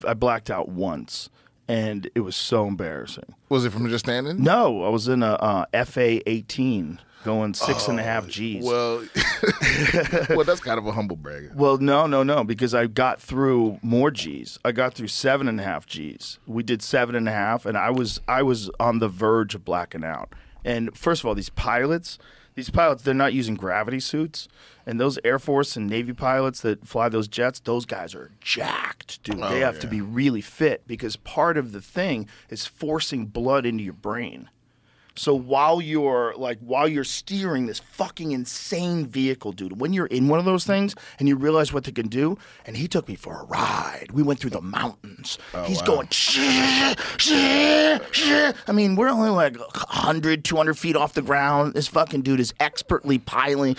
I blacked out once, and it was so embarrassing. Was it from just standing? No, I was in a FA 18 going 6.5 Gs. Well, well, that's kind of a humble brag. Well, no, because I got through more Gs. I got through 7.5 Gs. We did 7.5, and I was on the verge of blacking out. And first of all, these pilots, they're not using gravity suits. And those Air Force and Navy pilots that fly those jets, those guys are jacked, dude. They have to be really fit because part of the thing is forcing blood into your brain. So while you're steering this fucking insane vehicle, dude, when you're in one of those things and you realize what they can do, and he took me for a ride. We went through the mountains. He's going, shh, shh, shh. I mean, we're only like 100, 200 feet off the ground. This fucking dude is expertly piloting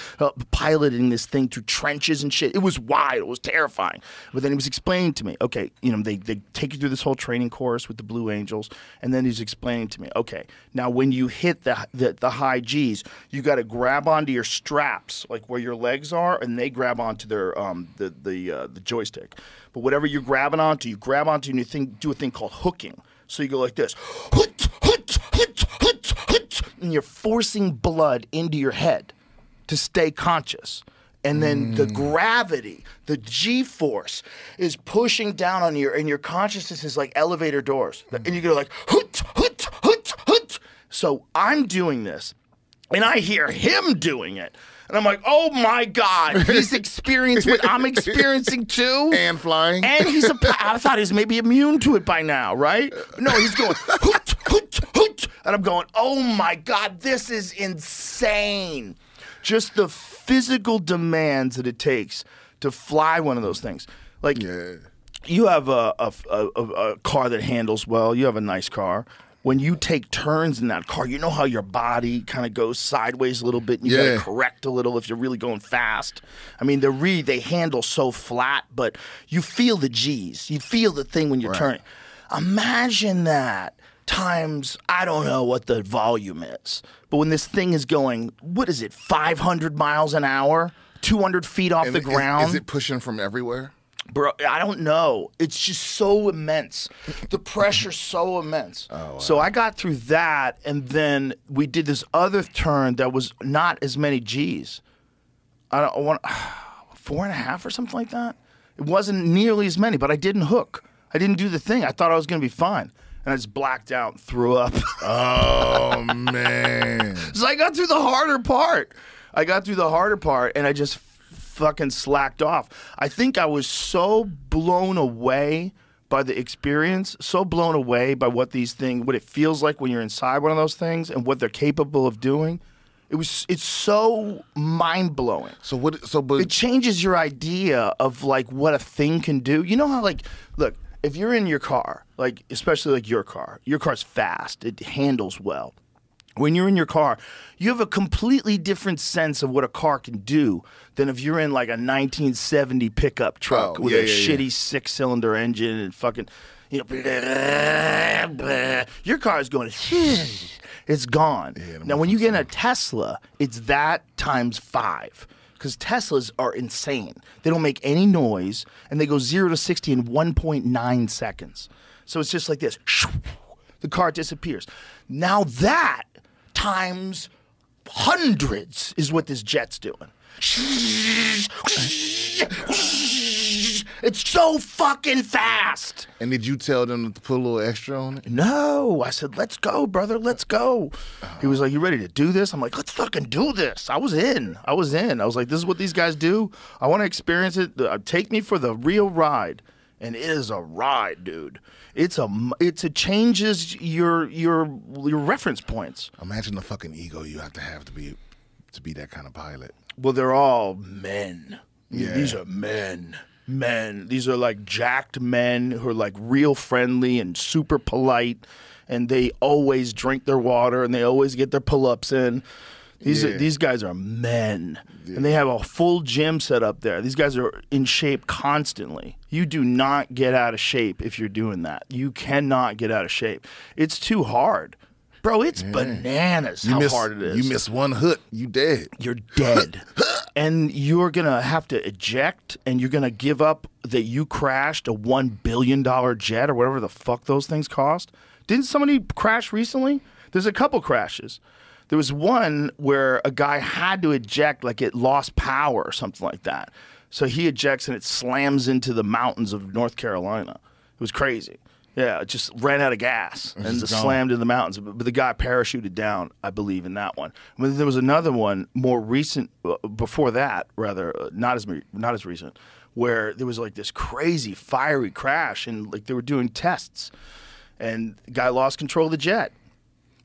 this thing through trenches and shit. It was wild. It was terrifying. But then he was explaining to me, okay, you know, they take you through this whole training course with the Blue Angels, and then he's explaining to me, okay, now when you hit the high G's, you got to grab onto your straps, like where your legs are, and they grab onto their the joystick. But whatever you're grabbing onto, you grab onto, and you do a thing called hooking. So you go like this, and you're forcing blood into your head to stay conscious. And then the gravity, the G-force is pushing down on you, and your consciousness is like elevator doors. And you go like, hut, hut, hut, hut. So I'm doing this, and I hear him doing it. And I'm like, oh, my God, he's experienced what I'm experiencing, too. And flying. And I thought he's maybe immune to it by now, right? No, he's going, hoot, hoot, hoot. And I'm going, oh, my God, this is insane. Just the physical demands that it takes to fly one of those things. Like, you have a car that handles well. You have a nice car. When you take turns in that car, you know how your body kind of goes sideways a little bit, and you got to correct a little if you're really going fast. I mean, they handle so flat, but you feel the G's. You feel the thing when you're turning. Imagine that times, I don't know what the volume is, but when this thing is going, what is it, 500 miles an hour, 200 feet off the ground? Is it pushing from everywhere? Bro, I don't know. It's just so immense. The pressure's so immense. Oh, wow. So I got through that, and then we did this other turn that was not as many G's. I don't want 4.5 or something like that. It wasn't nearly as many, but I didn't hook. I didn't do the thing. I thought I was going to be fine. And I just blacked out and threw up. Oh, man. So I got through the harder part. And I just fucking slacked off. I think I was so blown away by the experience, so blown away by what it feels like when you're inside one of those things and what they're capable of doing. It's so mind-blowing. But it changes your idea of like what a thing can do. You know how, like, look, if you're in your car, like especially like your car's fast, it handles well. When you're in your car, you have a completely different sense of what a car can do than if you're in like a 1970 pickup truck with a shitty 6-cylinder engine and fucking, you know, blah, blah. Your car is going, it's gone. Now, when you get in a Tesla, it's that times 5. Because Teslas are insane. They don't make any noise, and they go 0 to 60 in 1.9 seconds. So it's just like this. The car disappears. Now that times hundreds is what this jet's doing. It's so fucking fast. And did you tell them to put a little extra on it? No. I said, let's go, brother. Let's go. He was like, you ready to do this? I'm like, let's fucking do this. I was in. I was like, this is what these guys do. I want to experience it. Take me for the real ride. And it is a ride, dude. It changes your reference points. Imagine the fucking ego you have to be that kind of pilot. Well, they're all men. Yeah. These are men. These are like jacked men who are like real friendly and super polite, and they always drink their water and they always get their pull-ups in. These guys are men, and they have a full gym set up there. These guys are in shape constantly. You do not get out of shape if you're doing that. You cannot get out of shape. It's too hard. Bro, it's bananas how hard it is. You miss one hook, you dead. You're dead. And you're going to have to eject, and you're going to give up that you crashed a $1 billion jet or whatever the fuck those things cost. Didn't somebody crash recently? There's a couple crashes. There was one where a guy had to eject, like it lost power or something like that. So he ejects, and it slams into the mountains of North Carolina. It was crazy. Yeah, it just ran out of gas and just slammed in the mountains. But the guy parachuted down, I believe, in that one. But there was another one more recent, before that, rather, not as recent, where there was like this crazy fiery crash, and like they were doing tests, and the guy lost control of the jet.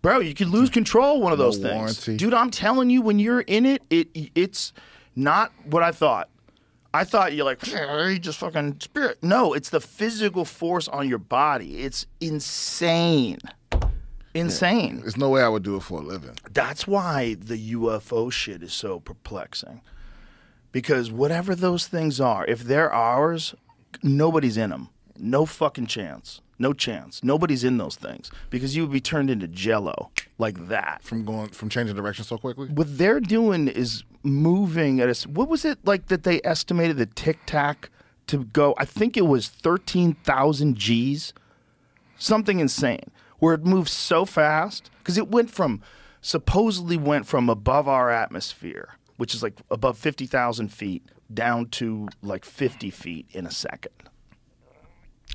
Bro, you could lose control of one of those things. Warranty. Dude, I'm telling you, when you're in it, it's not what I thought. I thought you're like, you just fucking spirit. No, it's the physical force on your body. It's insane. Insane. There's no way I would do it for a living. That's why the UFO shit is so perplexing. Because whatever those things are, if they're ours, nobody's in them. No fucking chance. No chance. Nobody's in those things. Because you would be turned into jello like that. From changing direction so quickly? What they're doing is moving at a, what was it like that they estimated the Tic Tac to go? I think it was 13,000 G's, something insane, where it moves so fast because it supposedly went from above our atmosphere, which is like above 50,000 feet, down to like 50 feet in a second.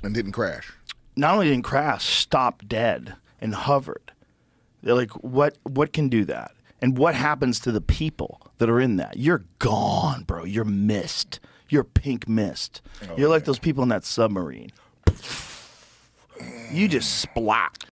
And didn't crash. Not only didn't crash, stopped dead and hovered. They're like, what can do that? And what happens to the people that are in that? You're gone, bro. You're mist. You're pink mist. You're like those people in that submarine. You just splat.